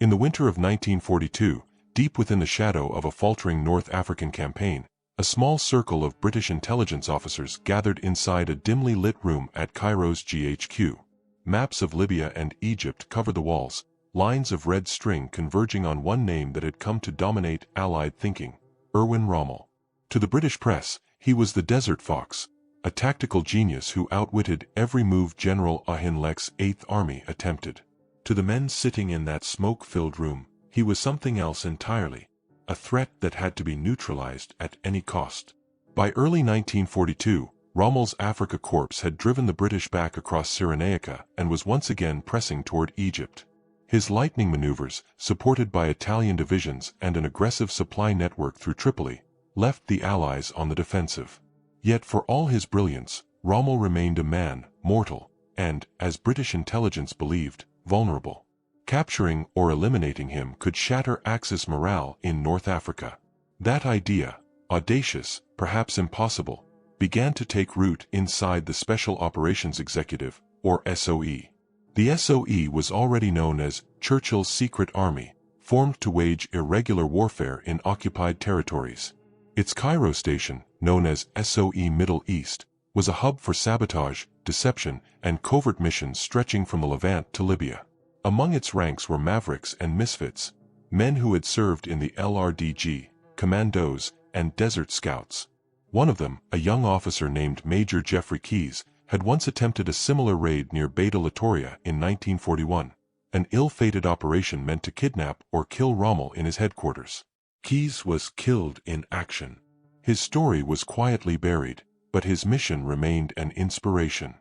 In the winter of 1942, deep within the shadow of a faltering North African campaign, a small circle of British intelligence officers gathered inside a dimly lit room at Cairo's GHQ. Maps of Libya and Egypt covered the walls, lines of red string converging on one name that had come to dominate Allied thinking: Erwin Rommel. To the British press, he was the Desert Fox, a tactical genius who outwitted every move General Auchinleck's 8th Army attempted. To the men sitting in that smoke-filled room, he was something else entirely, a threat that had to be neutralized at any cost. By early 1942, Rommel's Afrika Korps had driven the British back across Cyrenaica and was once again pressing toward Egypt. His lightning maneuvers, supported by Italian divisions and an aggressive supply network through Tripoli, left the Allies on the defensive. Yet for all his brilliance, Rommel remained a man, mortal, and, as British intelligence believed, vulnerable. Capturing or eliminating him could shatter Axis morale in North Africa. That idea, audacious, perhaps impossible, began to take root inside the Special Operations Executive, or SOE. The SOE was already known as Churchill's Secret Army, formed to wage irregular warfare in occupied territories. Its Cairo station, known as SOE Middle East, was a hub for sabotage, deception, and covert missions stretching from the Levant to Libya. Among its ranks were mavericks and misfits, men who had served in the LRDG, Commandos, and Desert Scouts. One of them, a young officer named Major Geoffrey Keyes, had once attempted a similar raid near Beta Litoria in 1941, an ill-fated operation meant to kidnap or kill Rommel in his headquarters. Keyes was killed in action. His story was quietly buried, but his mission remained an inspiration.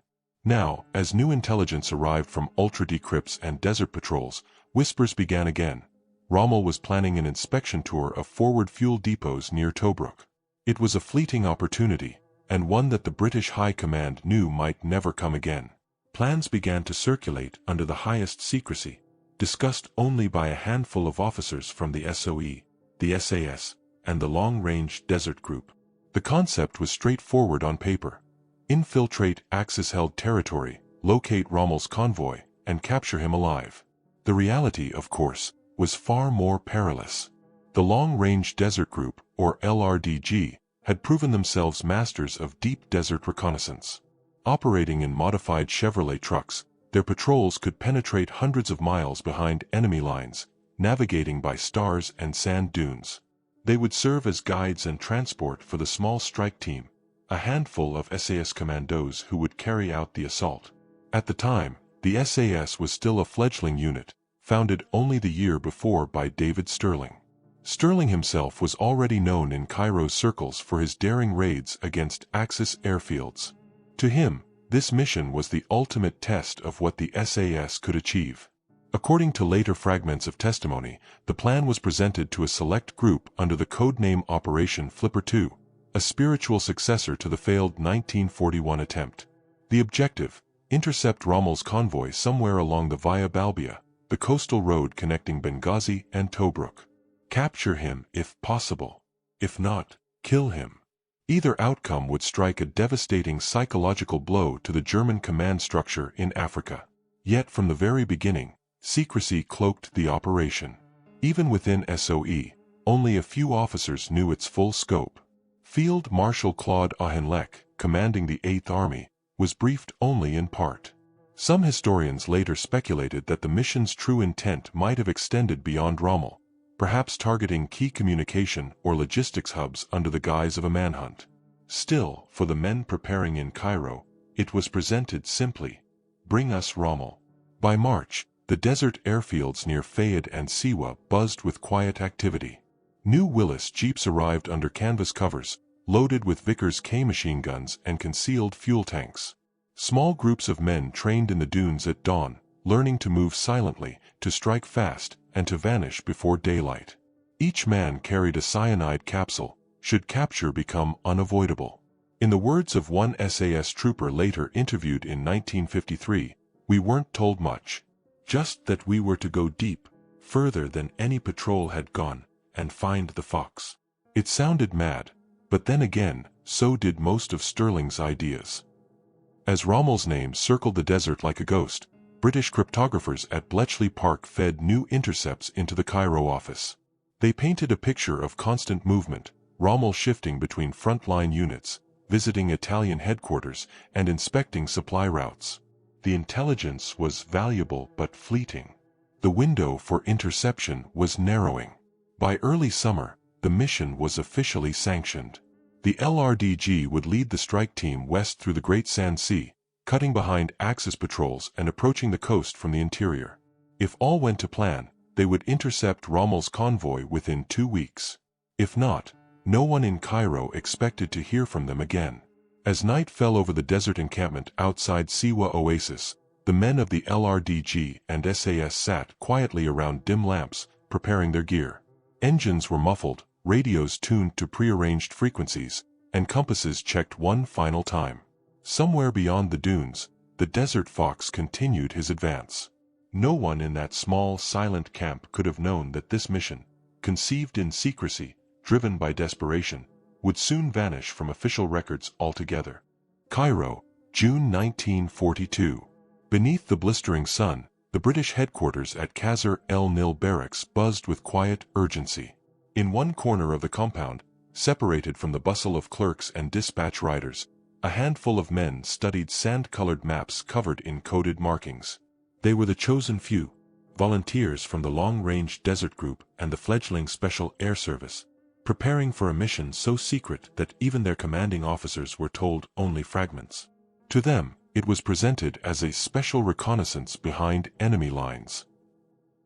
Now, as new intelligence arrived from ultra-decrypts and desert patrols, whispers began again. Rommel was planning an inspection tour of forward fuel depots near Tobruk. It was a fleeting opportunity, and one that the British High Command knew might never come again. Plans began to circulate under the highest secrecy, discussed only by a handful of officers from the SOE, the SAS, and the Long-Range Desert Group. The concept was straightforward on paper. Infiltrate Axis-held territory, locate Rommel's convoy, and capture him alive. The reality, of course, was far more perilous. The Long-Range Desert Group, or LRDG, had proven themselves masters of deep desert reconnaissance. Operating in modified Chevrolet trucks, their patrols could penetrate hundreds of miles behind enemy lines, navigating by stars and sand dunes. They would serve as guides and transport for the small strike team, a handful of SAS commandos who would carry out the assault. At the time, the SAS was still a fledgling unit, founded only the year before by David Stirling. Stirling himself was already known in Cairo circles for his daring raids against Axis airfields. To him, this mission was the ultimate test of what the SAS could achieve. According to later fragments of testimony, the plan was presented to a select group under the codename Operation Flipper 2, a spiritual successor to the failed 1941 attempt. The objective: intercept Rommel's convoy somewhere along the Via Balbia, the coastal road connecting Benghazi and Tobruk. Capture him if possible. If not, kill him. Either outcome would strike a devastating psychological blow to the German command structure in Africa. Yet from the very beginning, secrecy cloaked the operation. Even within SOE, only a few officers knew its full scope. Field Marshal Claude Auchinleck, commanding the 8th Army, was briefed only in part. Some historians later speculated that the mission's true intent might have extended beyond Rommel, perhaps targeting key communication or logistics hubs under the guise of a manhunt. Still, for the men preparing in Cairo, it was presented simply: bring us Rommel. By March, the desert airfields near Fayed and Siwa buzzed with quiet activity. New Willis jeeps arrived under canvas covers, loaded with Vickers K machine guns and concealed fuel tanks. Small groups of men trained in the dunes at dawn, learning to move silently, to strike fast, and to vanish before daylight. Each man carried a cyanide capsule, should capture become unavoidable. In the words of one SAS trooper later interviewed in 1953, "We weren't told much. Just that we were to go deep, further than any patrol had gone, and find the fox." It sounded mad, but then again, so did most of Stirling's ideas. As Rommel's name circled the desert like a ghost, British cryptographers at Bletchley Park fed new intercepts into the Cairo office. They painted a picture of constant movement, Rommel shifting between front-line units, visiting Italian headquarters, and inspecting supply routes. The intelligence was valuable but fleeting. The window for interception was narrowing. By early summer, the mission was officially sanctioned. The LRDG would lead the strike team west through the Great Sand Sea, cutting behind Axis patrols and approaching the coast from the interior. If all went to plan, they would intercept Rommel's convoy within 2 weeks. If not, no one in Cairo expected to hear from them again. As night fell over the desert encampment outside Siwa Oasis, the men of the LRDG and SAS sat quietly around dim lamps, preparing their gear. Engines were muffled, radios tuned to prearranged frequencies, and compasses checked one final time. Somewhere beyond the dunes, the Desert Fox continued his advance. No one in that small, silent camp could have known that this mission, conceived in secrecy, driven by desperation, would soon vanish from official records altogether. Cairo, June 1942. Beneath the blistering sun, the British headquarters at Qasr el-Nil barracks buzzed with quiet urgency. In one corner of the compound, separated from the bustle of clerks and dispatch riders, a handful of men studied sand-colored maps covered in coded markings. They were the chosen few, volunteers from the long-range desert group and the fledgling Special Air Service, preparing for a mission so secret that even their commanding officers were told only fragments. To them, it was presented as a special reconnaissance behind enemy lines.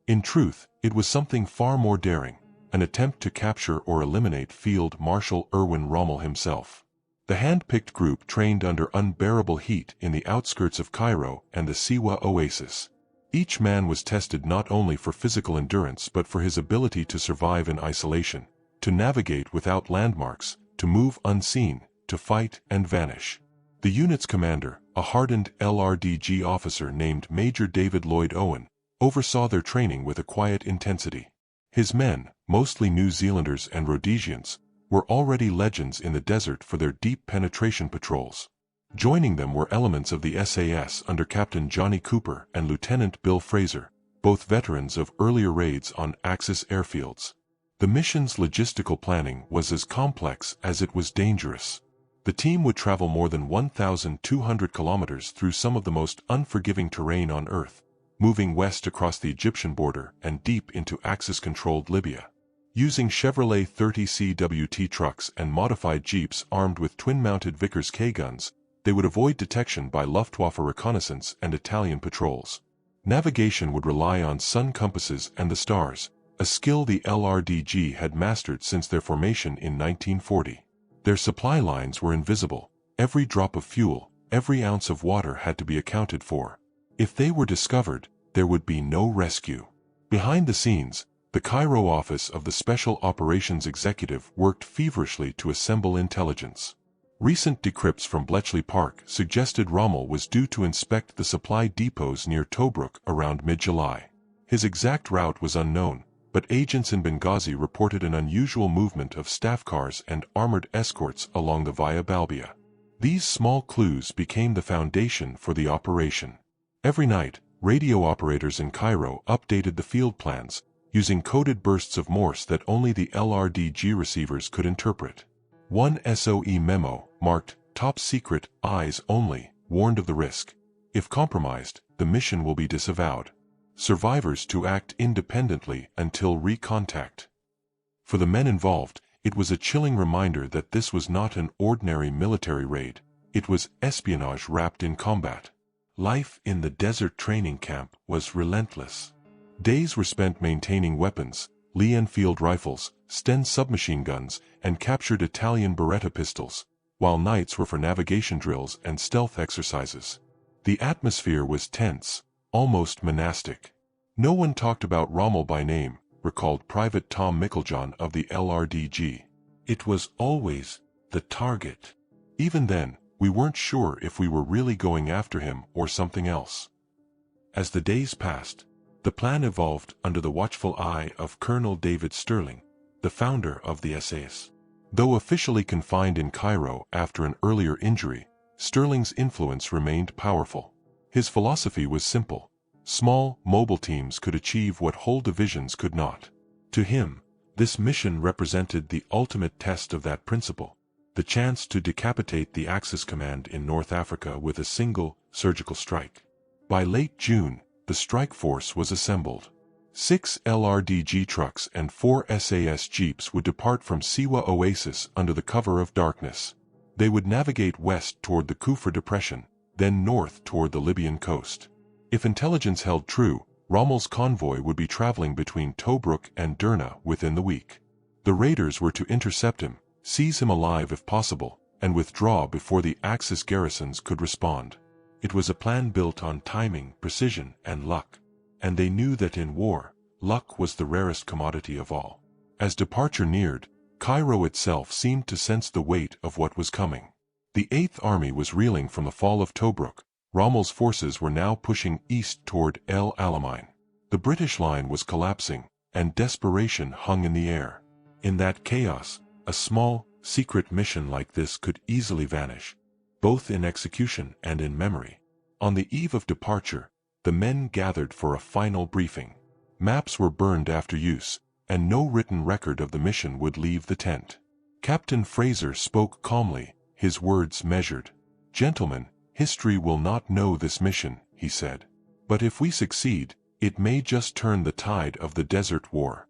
In truth, it was something far more daring, an attempt to capture or eliminate Field Marshal Erwin Rommel himself. The hand-picked group trained under unbearable heat in the outskirts of Cairo and the Siwa Oasis. Each man was tested not only for physical endurance but for his ability to survive in isolation, to navigate without landmarks, to move unseen, to fight and vanish. The unit's commander, a hardened LRDG officer named Major David Lloyd Owen, oversaw their training with a quiet intensity. His men, mostly New Zealanders and Rhodesians, were already legends in the desert for their deep penetration patrols. Joining them were elements of the SAS under Captain Johnny Cooper and Lieutenant Bill Fraser, both veterans of earlier raids on Axis airfields. The mission's logistical planning was as complex as it was dangerous. The team would travel more than 1,200 kilometers through some of the most unforgiving terrain on Earth, moving west across the Egyptian border and deep into Axis-controlled Libya. Using Chevrolet 30 CWT trucks and modified jeeps armed with twin-mounted Vickers K-guns, they would avoid detection by Luftwaffe reconnaissance and Italian patrols. Navigation would rely on sun compasses and the stars, a skill the LRDG had mastered since their formation in 1940. Their supply lines were invisible. Every drop of fuel, every ounce of water had to be accounted for. If they were discovered, there would be no rescue. Behind the scenes, the Cairo office of the Special Operations Executive worked feverishly to assemble intelligence. Recent decrypts from Bletchley Park suggested Rommel was due to inspect the supply depots near Tobruk around mid-July. His exact route was unknown, but agents in Benghazi reported an unusual movement of staff cars and armored escorts along the Via Balbia. These small clues became the foundation for the operation. Every night, radio operators in Cairo updated the field plans, using coded bursts of Morse that only the LRDG receivers could interpret. One SOE memo, marked "Top Secret, Eyes Only," warned of the risk. If compromised, the mission will be disavowed. Survivors to act independently until recontact. For the men involved, it was a chilling reminder that this was not an ordinary military raid. It was espionage wrapped in combat. Life in the desert training camp was relentless. Days were spent maintaining weapons, Lee Enfield rifles, Sten submachine guns, and captured Italian Beretta pistols, while nights were for navigation drills and stealth exercises. The atmosphere was tense, almost monastic. No one talked about Rommel by name, recalled Private Tom Micklejohn of the LRDG. It was always the target. Even then, we weren't sure if we were really going after him or something else. As the days passed, the plan evolved under the watchful eye of Colonel David Sterling, the founder of the SAS. Though officially confined in Cairo after an earlier injury, Sterling's influence remained powerful. His philosophy was simple: Small, mobile teams could achieve what whole divisions could not. To him, this mission represented the ultimate test of that principle, the chance to decapitate the Axis command in North Africa with a single, surgical strike. By late June, the strike force was assembled. 6 LRDG trucks and 4 SAS jeeps would depart from Siwa Oasis under the cover of darkness. They would navigate west toward the Kufra Depression, then north toward the Libyan coast. If intelligence held true, Rommel's convoy would be traveling between Tobruk and Derna within the week. The raiders were to intercept him, seize him alive if possible, and withdraw before the Axis garrisons could respond. It was a plan built on timing, precision, and luck. And they knew that in war, luck was the rarest commodity of all. As departure neared, Cairo itself seemed to sense the weight of what was coming. The Eighth Army was reeling from the fall of Tobruk. Rommel's forces were now pushing east toward El Alamein. The British line was collapsing, and desperation hung in the air. In that chaos, a small, secret mission like this could easily vanish, both in execution and in memory. On the eve of departure, the men gathered for a final briefing. Maps were burned after use, and no written record of the mission would leave the tent. Captain Fraser spoke calmly, his words measured. "Gentlemen, history will not know this mission," he said. "But if we succeed, it may just turn the tide of the Desert War."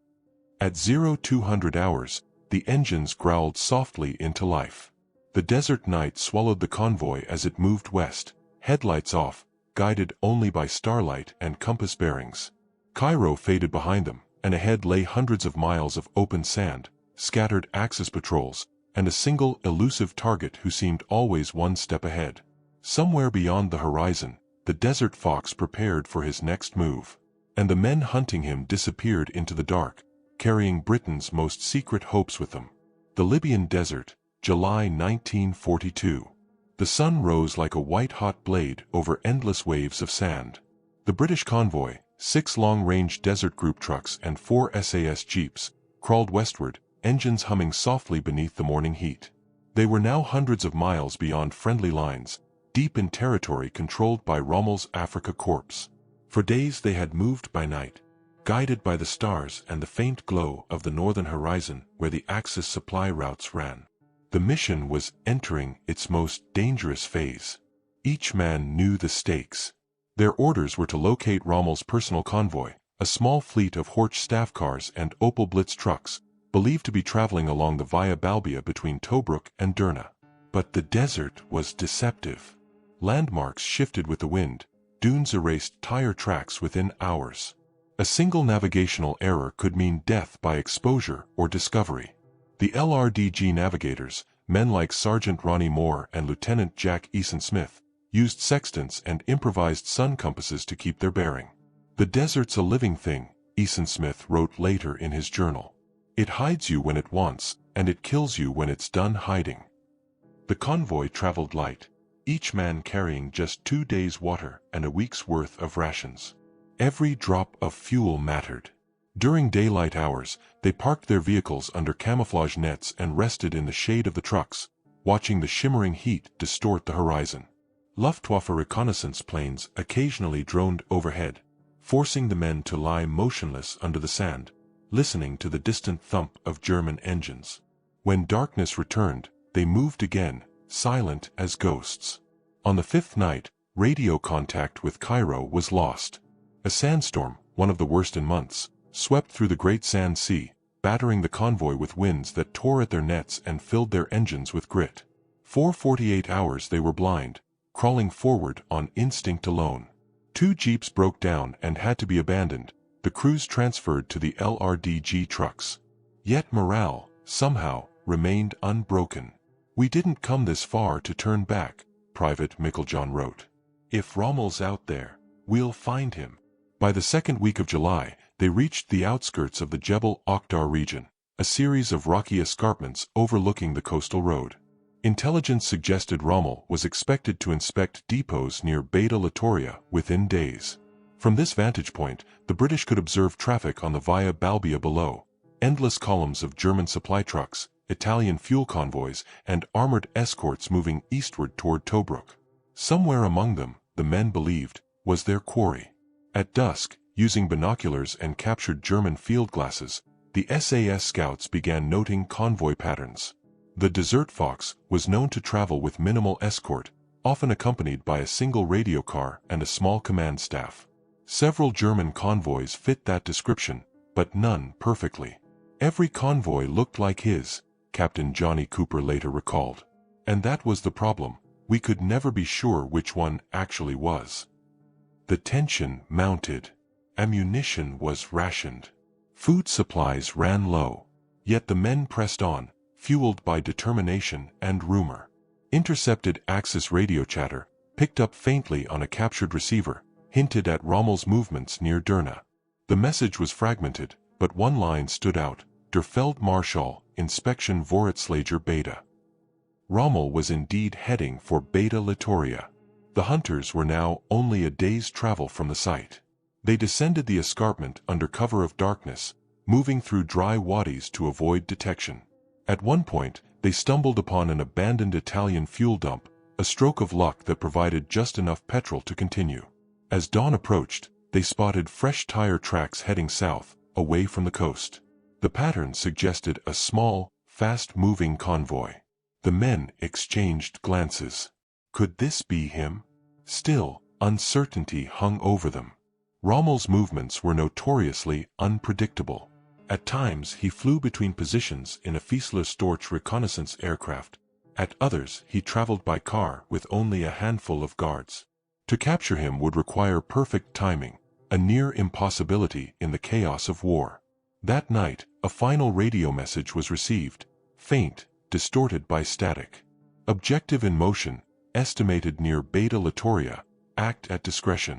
At 0200 hours, the engines growled softly into life. The desert night swallowed the convoy as it moved west, headlights off, guided only by starlight and compass bearings. Cairo faded behind them, and ahead lay hundreds of miles of open sand, scattered Axis patrols, and a single elusive target who seemed always one step ahead. Somewhere beyond the horizon, the desert fox prepared for his next move, and the men hunting him disappeared into the dark, carrying Britain's most secret hopes with them. The Libyan Desert, July 1942. The sun rose like a white-hot blade over endless waves of sand. The British convoy, 6 long-range desert group trucks and 4 SAS jeeps, crawled westward, engines humming softly beneath the morning heat. They were now hundreds of miles beyond friendly lines, deep in territory controlled by Rommel's Afrika Korps. For days they had moved by night, guided by the stars and the faint glow of the northern horizon where the Axis supply routes ran. The mission was entering its most dangerous phase. Each man knew the stakes. Their orders were to locate Rommel's personal convoy, a small fleet of Horch staff cars and Opel Blitz trucks, believed to be traveling along the Via Balbia between Tobruk and Derna. But the desert was deceptive. Landmarks shifted with the wind, dunes erased tire tracks within hours. A single navigational error could mean death by exposure or discovery. The LRDG navigators, men like Sergeant Ronnie Moore and Lieutenant Jack Eason Smith, used sextants and improvised sun compasses to keep their bearing. "The desert's a living thing," Eason Smith wrote later in his journal. "It hides you when it wants, and it kills you when it's done hiding." The convoy traveled light, each man carrying just 2 days' water and a week's worth of rations. Every drop of fuel mattered. During daylight hours, they parked their vehicles under camouflage nets and rested in the shade of the trucks, watching the shimmering heat distort the horizon. Luftwaffe reconnaissance planes occasionally droned overhead, forcing the men to lie motionless under the sand, listening to the distant thump of German engines. When darkness returned, they moved again, silent as ghosts. On the 5th night, radio contact with Cairo was lost. A sandstorm, one of the worst in months, swept through the Great Sand Sea, battering the convoy with winds that tore at their nets and filled their engines with grit. For 48 hours they were blind, crawling forward on instinct alone. 2 jeeps broke down and had to be abandoned, the crews transferred to the LRDG trucks. Yet morale, somehow, remained unbroken. "We didn't come this far to turn back," Private Micklejohn wrote. "If Rommel's out there, we'll find him." By the second week of July, they reached the outskirts of the Jebel Akhdar region, a series of rocky escarpments overlooking the coastal road. Intelligence suggested Rommel was expected to inspect depots near Beta Latoria within days. From this vantage point, the British could observe traffic on the Via Balbia below, endless columns of German supply trucks, Italian fuel convoys, and armored escorts moving eastward toward Tobruk. Somewhere among them, the men believed, was their quarry. At dusk, using binoculars and captured German field glasses, the SAS scouts began noting convoy patterns. The Desert Fox was known to travel with minimal escort, often accompanied by a single radio car and a small command staff. Several German convoys fit that description, but none perfectly. Every convoy looked like his, Captain Johnny Cooper later recalled. And that was the problem. We could never be sure which one actually was. The tension mounted. Ammunition was rationed. Food supplies ran low. Yet the men pressed on, fueled by determination and rumor. Intercepted Axis radio chatter, picked up faintly on a captured receiver, hinted at Rommel's movements near Derna. The message was fragmented, but one line stood out: Der Feldmarschall, Inspection Vorratslager Beta. Rommel was indeed heading for Beta Littoria. The hunters were now only a day's travel from the site. They descended the escarpment under cover of darkness, moving through dry wadis to avoid detection. At one point, they stumbled upon an abandoned Italian fuel dump, a stroke of luck that provided just enough petrol to continue. As dawn approached, they spotted fresh tire tracks heading south, away from the coast. The pattern suggested a small, fast-moving convoy. The men exchanged glances. Could this be him? Still, uncertainty hung over them. Rommel's movements were notoriously unpredictable. At times he flew between positions in a Fiesler Storch reconnaissance aircraft. At others he traveled by car with only a handful of guards. To capture him would require perfect timing, a near impossibility in the chaos of war. That night, a final radio message was received, faint, distorted by static. Objective in motion, estimated near Beta Littoria, act at discretion.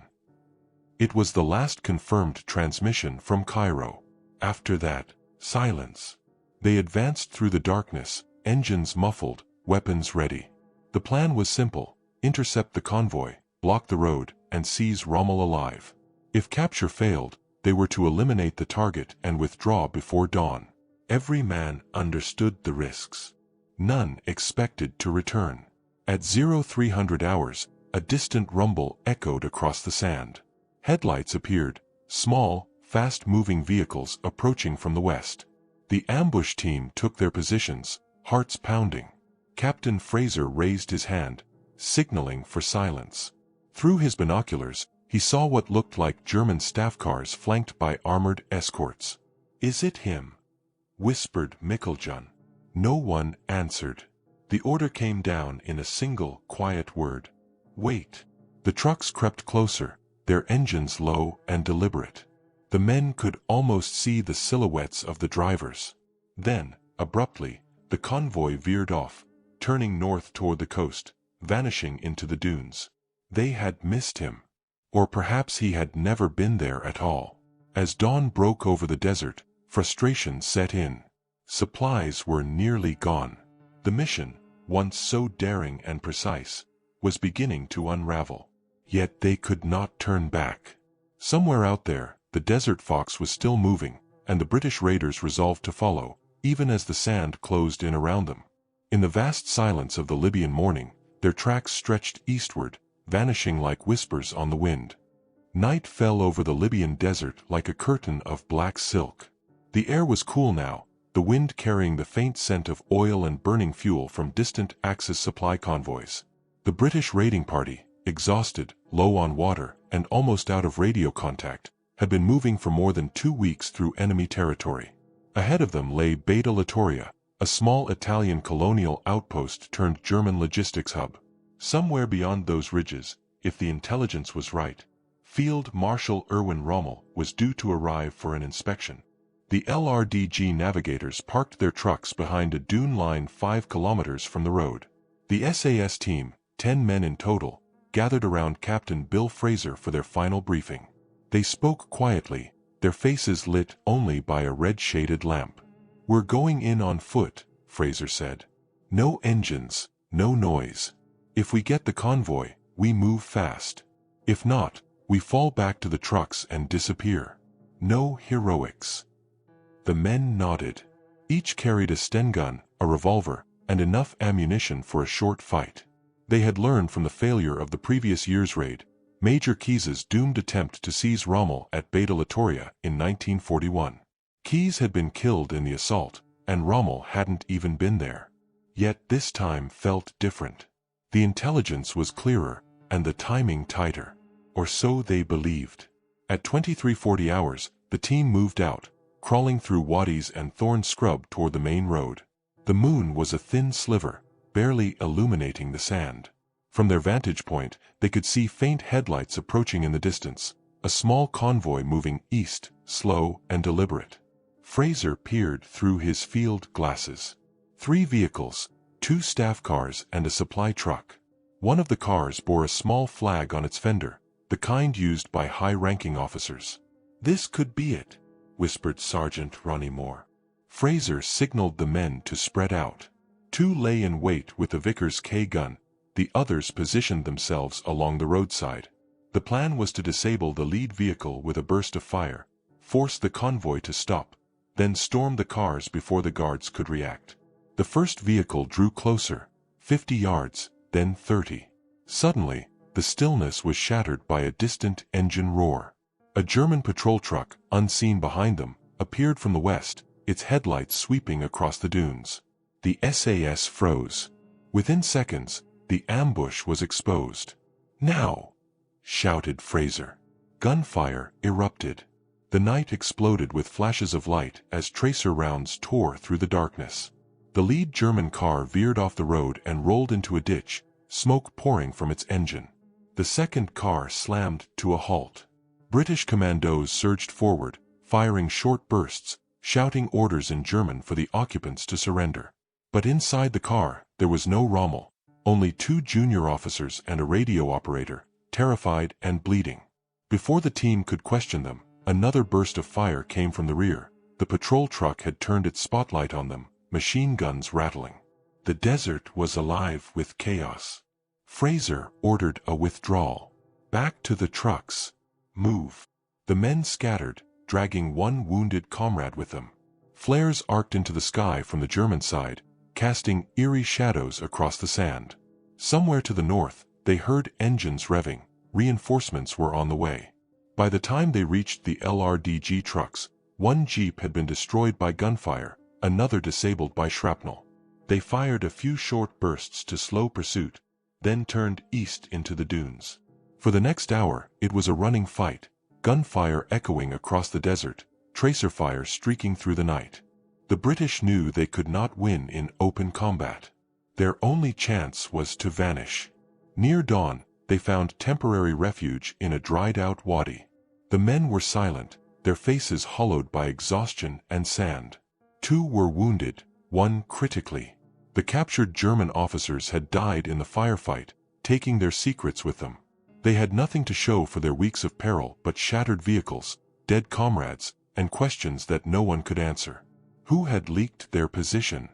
It was the last confirmed transmission from Cairo. After that, silence. They advanced through the darkness, engines muffled, weapons ready. The plan was simple: intercept the convoy, block the road, and seize Rommel alive. If capture failed, they were to eliminate the target and withdraw before dawn. Every man understood the risks. None expected to return. At 0300 hours, a distant rumble echoed across the sand. Headlights appeared, small, fast-moving vehicles approaching from the west. The ambush team took their positions, hearts pounding. Captain Fraser raised his hand, signaling for silence. Through his binoculars, he saw what looked like German staff cars flanked by armored escorts. "Is it him?" whispered Mickeljohn. No one answered. The order came down in a single, quiet word: "Wait." The trucks crept closer, their engines low and deliberate. The men could almost see the silhouettes of the drivers. Then, abruptly, the convoy veered off, turning north toward the coast, vanishing into the dunes. They had missed him. Or perhaps he had never been there at all. As dawn broke over the desert, frustration set in. Supplies were nearly gone. The mission, once so daring and precise, was beginning to unravel. Yet they could not turn back. Somewhere out there, the Desert Fox was still moving, and the British raiders resolved to follow, even as the sand closed in around them. In the vast silence of the Libyan morning, their tracks stretched eastward, vanishing like whispers on the wind. Night fell over the Libyan desert like a curtain of black silk. The air was cool now, the wind carrying the faint scent of oil and burning fuel from distant Axis supply convoys. The British raiding party, exhausted, low on water, and almost out of radio contact, had been moving for more than 2 weeks through enemy territory. Ahead of them lay Beta Littoria, a small Italian colonial outpost turned German logistics hub. Somewhere beyond those ridges, if the intelligence was right, Field Marshal Erwin Rommel was due to arrive for an inspection. The LRDG navigators parked their trucks behind a dune line 5 kilometers from the road. The SAS team, 10 men in total, gathered around Captain Bill Fraser for their final briefing. They spoke quietly, their faces lit only by a red-shaded lamp. "We're going in on foot," Fraser said. "No engines, no noise. If we get the convoy, we move fast. If not, we fall back to the trucks and disappear. No heroics." The men nodded. Each carried a Sten gun, a revolver, and enough ammunition for a short fight. They had learned from the failure of the previous year's raid: Major Keyes's doomed attempt to seize Rommel at WWII in 1941. Keyes had been killed in the assault, and Rommel hadn't even been there. Yet this time felt different. The intelligence was clearer, and the timing tighter. Or so they believed. At 23:40 hours, the team moved out, crawling through wadis and thorn scrub toward the main road. The moon was a thin sliver, barely illuminating the sand. From their vantage point, they could see faint headlights approaching in the distance, a small convoy moving east, slow and deliberate. Fraser peered through his field glasses. 3 vehicles, 2 staff cars and a supply truck. One of the cars bore a small flag on its fender, the kind used by high-ranking officers. "This could be it," whispered Sergeant Ronnie Moore. Fraser signaled the men to spread out. 2 lay in wait with the Vickers K gun, the others positioned themselves along the roadside. The plan was to disable the lead vehicle with a burst of fire, force the convoy to stop, then storm the cars before the guards could react. The first vehicle drew closer, 50 yards, then 30. Suddenly, the stillness was shattered by a distant engine roar. A German patrol truck, unseen behind them, appeared from the west, its headlights sweeping across the dunes. The SAS froze. Within seconds, the ambush was exposed. "Now!" shouted Fraser. Gunfire erupted. The night exploded with flashes of light as tracer rounds tore through the darkness. The lead German car veered off the road and rolled into a ditch, smoke pouring from its engine. The second car slammed to a halt. British commandos surged forward, firing short bursts, shouting orders in German for the occupants to surrender. But inside the car, there was no Rommel, only 2 junior officers and a radio operator, terrified and bleeding. Before the team could question them, another burst of fire came from the rear. The patrol truck had turned its spotlight on them, machine guns rattling. The desert was alive with chaos. Fraser ordered a withdrawal. "Back to the trucks. Move." The men scattered, dragging one wounded comrade with them. Flares arced into the sky from the German side, casting eerie shadows across the sand. Somewhere to the north, they heard engines revving. Reinforcements were on the way. By the time they reached the LRDG trucks, one jeep had been destroyed by gunfire, another disabled by shrapnel. They fired a few short bursts to slow pursuit, then turned east into the dunes. For the next hour, it was a running fight, gunfire echoing across the desert, tracer fire streaking through the night. The British knew they could not win in open combat. Their only chance was to vanish. Near dawn, they found temporary refuge in a dried-out wadi. The men were silent, their faces hollowed by exhaustion and sand. 2 were wounded, 1 critically. The captured German officers had died in the firefight, taking their secrets with them. They had nothing to show for their weeks of peril but shattered vehicles, dead comrades, and questions that no one could answer. Who had leaked their position?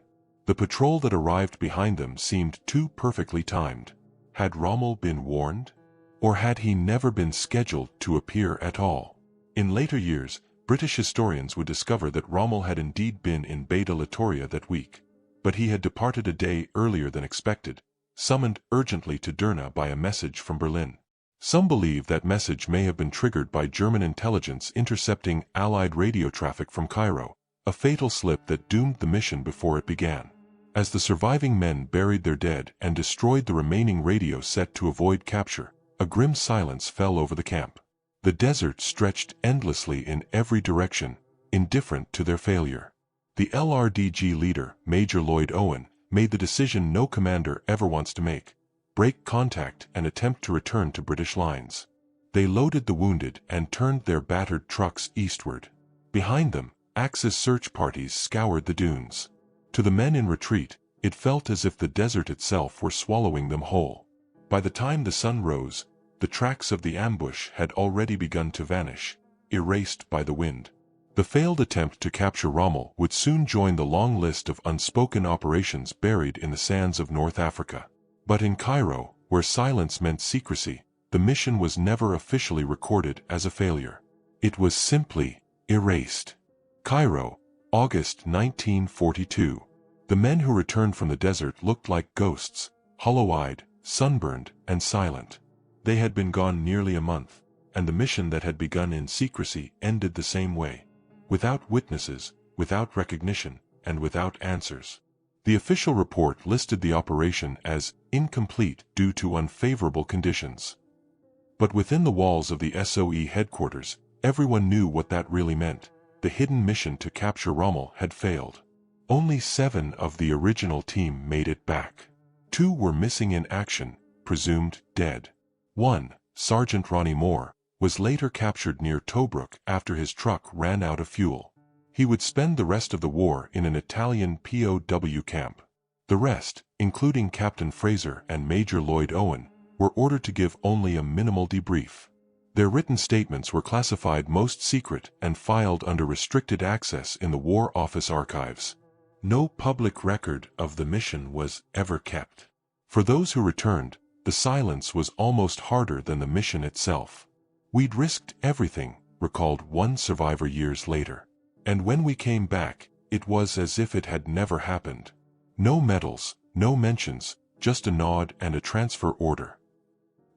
The patrol that arrived behind them seemed too perfectly timed. Had Rommel been warned? Or had he never been scheduled to appear at all? In later years, British historians would discover that Rommel had indeed been in Beta Littoria that week. But he had departed a day earlier than expected, summoned urgently to Derna by a message from Berlin. Some believe that message may have been triggered by German intelligence intercepting Allied radio traffic from Cairo, a fatal slip that doomed the mission before it began. As the surviving men buried their dead and destroyed the remaining radio set to avoid capture, a grim silence fell over the camp. The desert stretched endlessly in every direction, indifferent to their failure. The LRDG leader, Major Lloyd Owen, made the decision no commander ever wants to make: break contact and attempt to return to British lines. They loaded the wounded and turned their battered trucks eastward. Behind them, Axis search parties scoured the dunes. To the men in retreat, it felt as if the desert itself were swallowing them whole. By the time the sun rose, the tracks of the ambush had already begun to vanish, erased by the wind. The failed attempt to capture Rommel would soon join the long list of unspoken operations buried in the sands of North Africa. But in Cairo, where silence meant secrecy, the mission was never officially recorded as a failure. It was simply erased. Cairo, August 1942. The men who returned from the desert looked like ghosts, hollow-eyed, sunburned, and silent. They had been gone nearly a month, and the mission that had begun in secrecy ended the same way. Without witnesses, without recognition, and without answers. The official report listed the operation as incomplete due to unfavorable conditions. But within the walls of the SOE headquarters, everyone knew what that really meant. The hidden mission to capture Rommel had failed. Only 7 of the original team made it back. 2 were missing in action, presumed dead. 1, Sergeant Ronnie Moore, was later captured near Tobruk after his truck ran out of fuel. He would spend the rest of the war in an Italian POW camp. The rest, including Captain Fraser and Major Lloyd Owen, were ordered to give only a minimal debrief. Their written statements were classified most secret and filed under restricted access in the War Office archives. No public record of the mission was ever kept. For those who returned, the silence was almost harder than the mission itself. "We'd risked everything," recalled one survivor years later. "And when we came back, it was as if it had never happened. No medals, no mentions, just a nod and a transfer order."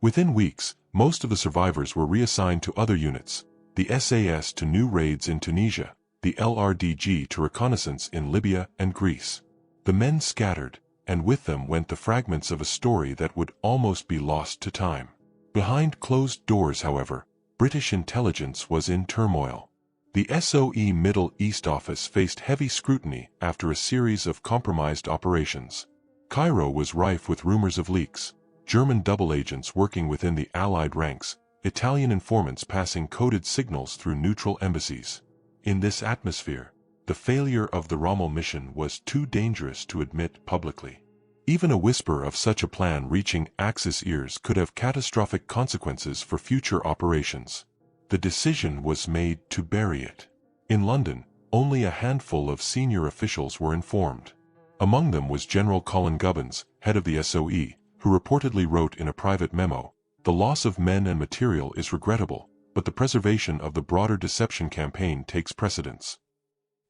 Within weeks, most of the survivors were reassigned to other units, the SAS to new raids in Tunisia, the LRDG to reconnaissance in Libya and Greece. The men scattered, and with them went the fragments of a story that would almost be lost to time. Behind closed doors, however, British intelligence was in turmoil. The SOE Middle East office faced heavy scrutiny after a series of compromised operations. Cairo was rife with rumors of leaks, German double agents working within the Allied ranks, Italian informants passing coded signals through neutral embassies. In this atmosphere, the failure of the Rommel mission was too dangerous to admit publicly. Even a whisper of such a plan reaching Axis ears could have catastrophic consequences for future operations. The decision was made to bury it. In London, only a handful of senior officials were informed. Among them was General Colin Gubbins, head of the SOE, who reportedly wrote in a private memo, "The loss of men and material is regrettable, but the preservation of the broader deception campaign takes precedence."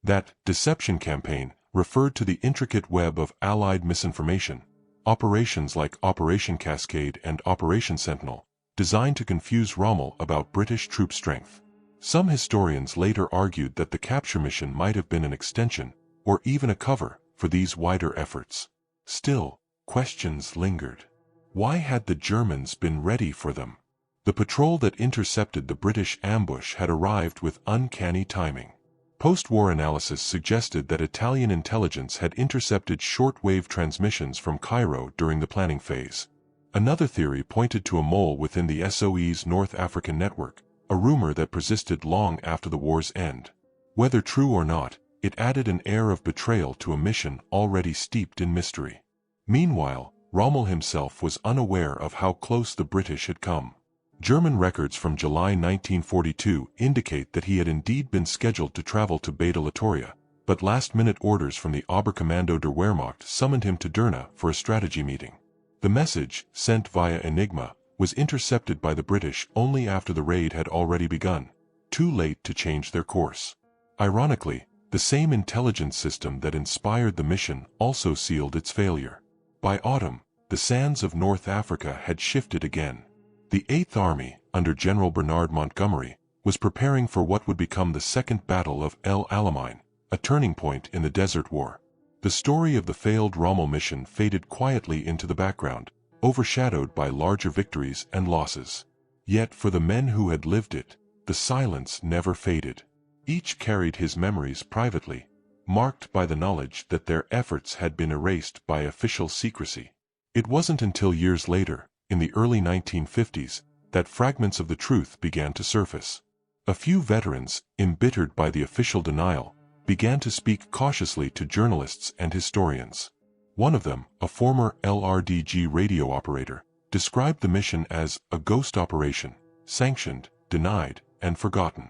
That deception campaign referred to the intricate web of Allied misinformation, operations like Operation Cascade and Operation Sentinel, designed to confuse Rommel about British troop strength. Some historians later argued that the capture mission might have been an extension, or even a cover, for these wider efforts. Still, questions lingered. Why had the Germans been ready for them? The patrol that intercepted the British ambush had arrived with uncanny timing. Post-war analysis suggested that Italian intelligence had intercepted short-wave transmissions from Cairo during the planning phase. Another theory pointed to a mole within the SOE's North African network, a rumor that persisted long after the war's end. Whether true or not, it added an air of betrayal to a mission already steeped in mystery. Meanwhile, Rommel himself was unaware of how close the British had come. German records from July 1942 indicate that he had indeed been scheduled to travel to Beta Litoria, but last-minute orders from the Oberkommando der Wehrmacht summoned him to Derna for a strategy meeting. The message, sent via Enigma, was intercepted by the British only after the raid had already begun, too late to change their course. Ironically, the same intelligence system that inspired the mission also sealed its failure. By autumn, the sands of North Africa had shifted again. The 8th Army, under General Bernard Montgomery, was preparing for what would become the Second Battle of El Alamein, a turning point in the Desert War. The story of the failed Rommel mission faded quietly into the background, overshadowed by larger victories and losses. Yet for the men who had lived it, the silence never faded. Each carried his memories privately, marked by the knowledge that their efforts had been erased by official secrecy. It wasn't until years later, in the early 1950s, that fragments of the truth began to surface. A few veterans, embittered by the official denial, began to speak cautiously to journalists and historians. One of them, a former LRDG radio operator, described the mission as a ghost operation, sanctioned, denied, and forgotten.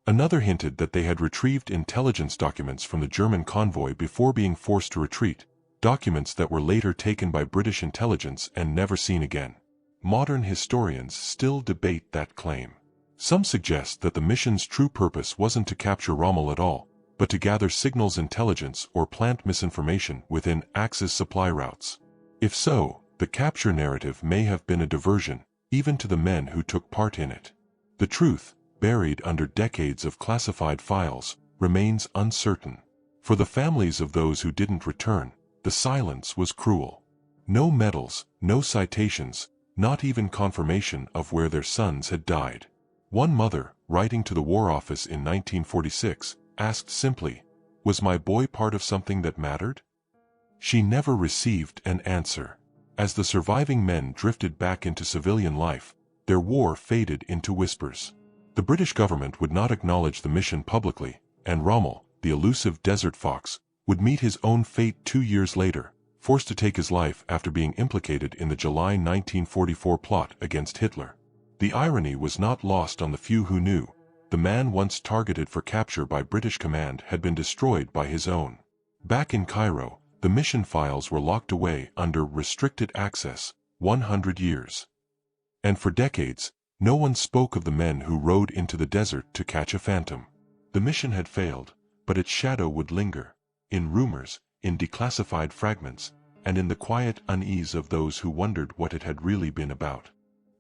Another hinted that they had retrieved intelligence documents from the German convoy before being forced to retreat, documents that were later taken by British intelligence and never seen again. Modern historians still debate that claim. Some suggest that the mission's true purpose wasn't to capture Rommel at all, but to gather signals intelligence or plant misinformation within Axis supply routes. If so, the capture narrative may have been a diversion, even to the men who took part in it. The truth, buried under decades of classified files, remains uncertain. For the families of those who didn't return, the silence was cruel. No medals, no citations, not even confirmation of where their sons had died. One mother, writing to the War Office in 1946, asked simply, "Was my boy part of something that mattered?" She never received an answer. As the surviving men drifted back into civilian life, their war faded into whispers. The British government would not acknowledge the mission publicly, and Rommel, the elusive desert fox, would meet his own fate 2 years later, forced to take his life after being implicated in the July 1944 plot against Hitler. The irony was not lost on the few who knew. The man once targeted for capture by British command had been destroyed by his own. Back in Cairo, the mission files were locked away under restricted access, 100 years. And for decades, no one spoke of the men who rode into the desert to catch a phantom. The mission had failed, but its shadow would linger, in rumors, in declassified fragments, and in the quiet unease of those who wondered what it had really been about.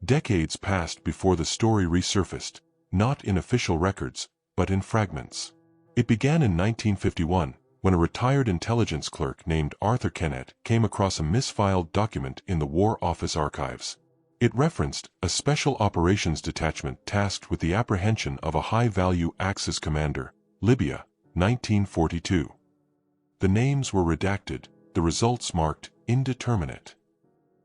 Decades passed before the story resurfaced, not in official records, but in fragments. It began in 1951, when a retired intelligence clerk named Arthur Kennett came across a misfiled document in the War Office archives. It referenced a special operations detachment tasked with the apprehension of a high-value Axis commander, Libya, 1942. The names were redacted, the results marked indeterminate.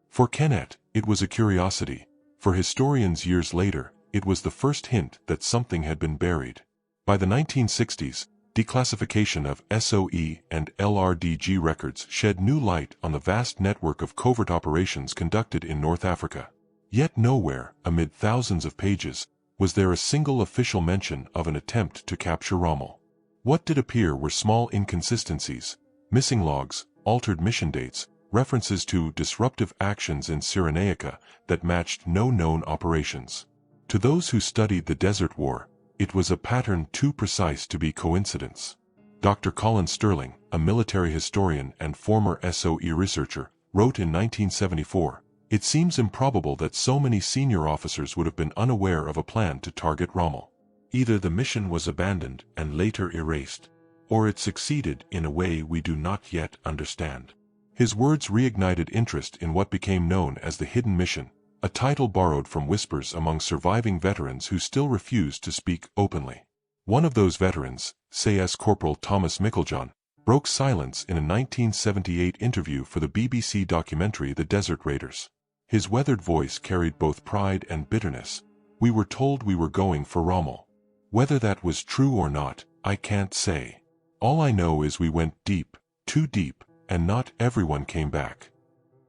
For Kennett, it was a curiosity. For historians years later, it was the first hint that something had been buried. By the 1960s, declassification of SOE and LRDG records shed new light on the vast network of covert operations conducted in North Africa. Yet nowhere, amid thousands of pages, was there a single official mention of an attempt to capture Rommel. What did appear were small inconsistencies, missing logs, altered mission dates, references to disruptive actions in Cyrenaica that matched no known operations. To those who studied the Desert War, it was a pattern too precise to be coincidence. Dr. Colin Sterling, a military historian and former SOE researcher, wrote in 1974, "It seems improbable that so many senior officers would have been unaware of a plan to target Rommel. Either the mission was abandoned and later erased, or it succeeded in a way we do not yet understand." His words reignited interest in what became known as the Hidden Mission, a title borrowed from whispers among surviving veterans who still refused to speak openly. One of those veterans, SAS Corporal Thomas Micklejohn, broke silence in a 1978 interview for the BBC documentary The Desert Raiders. His weathered voice carried both pride and bitterness. "We were told we were going for Rommel. Whether that was true or not, I can't say. All I know is we went deep, too deep, and not everyone came back."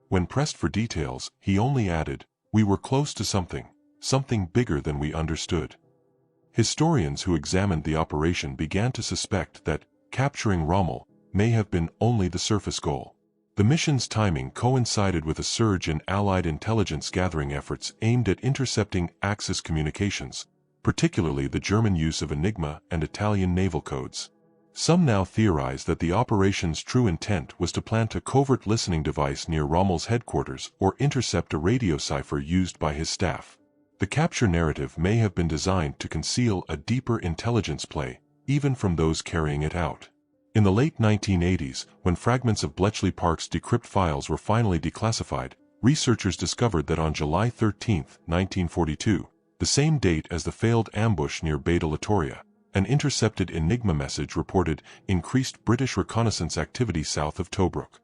When pressed for details, he only added, "We were close to something bigger than we understood." Historians who examined the operation began to suspect that capturing Rommel may have been only the surface goal. The mission's timing coincided with a surge in Allied intelligence gathering efforts aimed at intercepting Axis communications, particularly the German use of Enigma and Italian naval codes. Some now theorize that the operation's true intent was to plant a covert listening device near Rommel's headquarters or intercept a radio cipher used by his staff. The capture narrative may have been designed to conceal a deeper intelligence play, even from those carrying it out. In the late 1980s, when fragments of Bletchley Park's decrypt files were finally declassified, researchers discovered that on July 13, 1942, the same date as the failed ambush near Beta Litoria, an intercepted Enigma message reported increased British reconnaissance activity south of Tobruk.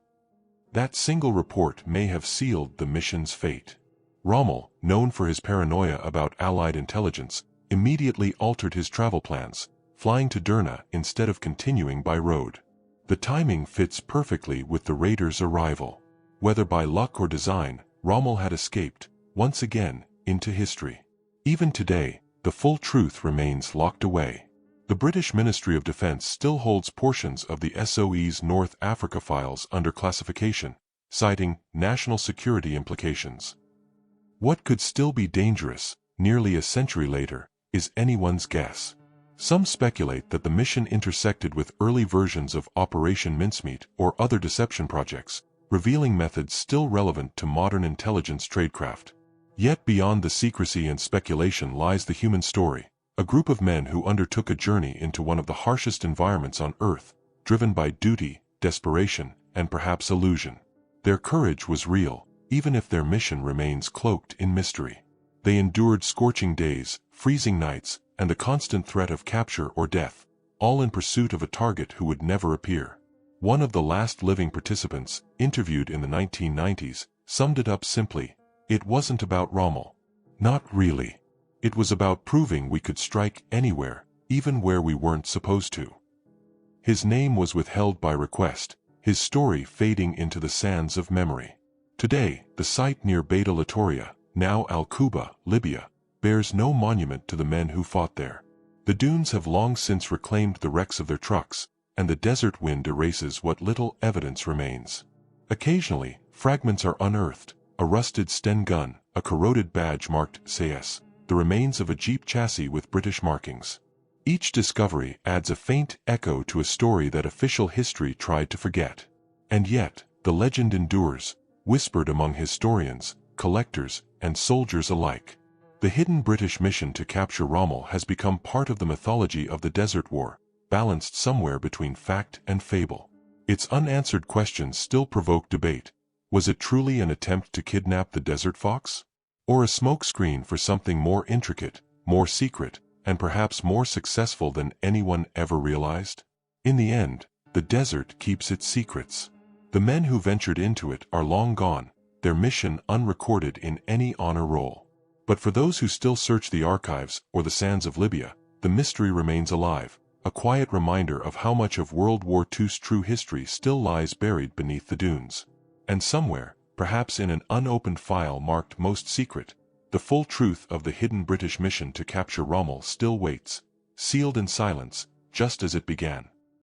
That single report may have sealed the mission's fate. Rommel, known for his paranoia about Allied intelligence, immediately altered his travel plans, flying to Derna instead of continuing by road. The timing fits perfectly with the raiders' arrival. Whether by luck or design, Rommel had escaped, once again, into history. Even today, the full truth remains locked away. The British Ministry of Defence still holds portions of the SOE's North Africa files under classification, citing national security implications. What could still be dangerous, nearly a century later, is anyone's guess. Some speculate that the mission intersected with early versions of Operation Mincemeat or other deception projects, revealing methods still relevant to modern intelligence tradecraft. Yet beyond the secrecy and speculation lies the human story, a group of men who undertook a journey into one of the harshest environments on Earth, driven by duty, desperation, and perhaps illusion. Their courage was real, even if their mission remains cloaked in mystery. They endured scorching days, freezing nights, and the constant threat of capture or death, all in pursuit of a target who would never appear. One of the last living participants, interviewed in the 1990s, summed it up simply: "It wasn't about Rommel. Not really. It was about proving we could strike anywhere, even where we weren't supposed to." His name was withheld by request, his story fading into the sands of memory. Today, the site near Beta Litoria, now Al-Quba, Libya, bears no monument to the men who fought there. The dunes have long since reclaimed the wrecks of their trucks, and the desert wind erases what little evidence remains. Occasionally, fragments are unearthed: a rusted Sten gun, a corroded badge marked CS, the remains of a Jeep chassis with British markings. Each discovery adds a faint echo to a story that official history tried to forget. And yet, the legend endures, whispered among historians, collectors, and soldiers alike. The hidden British mission to capture Rommel has become part of the mythology of the Desert War, balanced somewhere between fact and fable. Its unanswered questions still provoke debate. Was it truly an attempt to kidnap the desert fox? Or a smokescreen for something more intricate, more secret, and perhaps more successful than anyone ever realized? In the end, the desert keeps its secrets. The men who ventured into it are long gone, their mission unrecorded in any honor roll. But for those who still search the archives or the sands of Libya, the mystery remains alive, a quiet reminder of how much of World War II's true history still lies buried beneath the dunes. And somewhere, perhaps in an unopened file marked Most Secret, the full truth of the hidden British mission to capture Rommel still waits, sealed in silence, just as it began.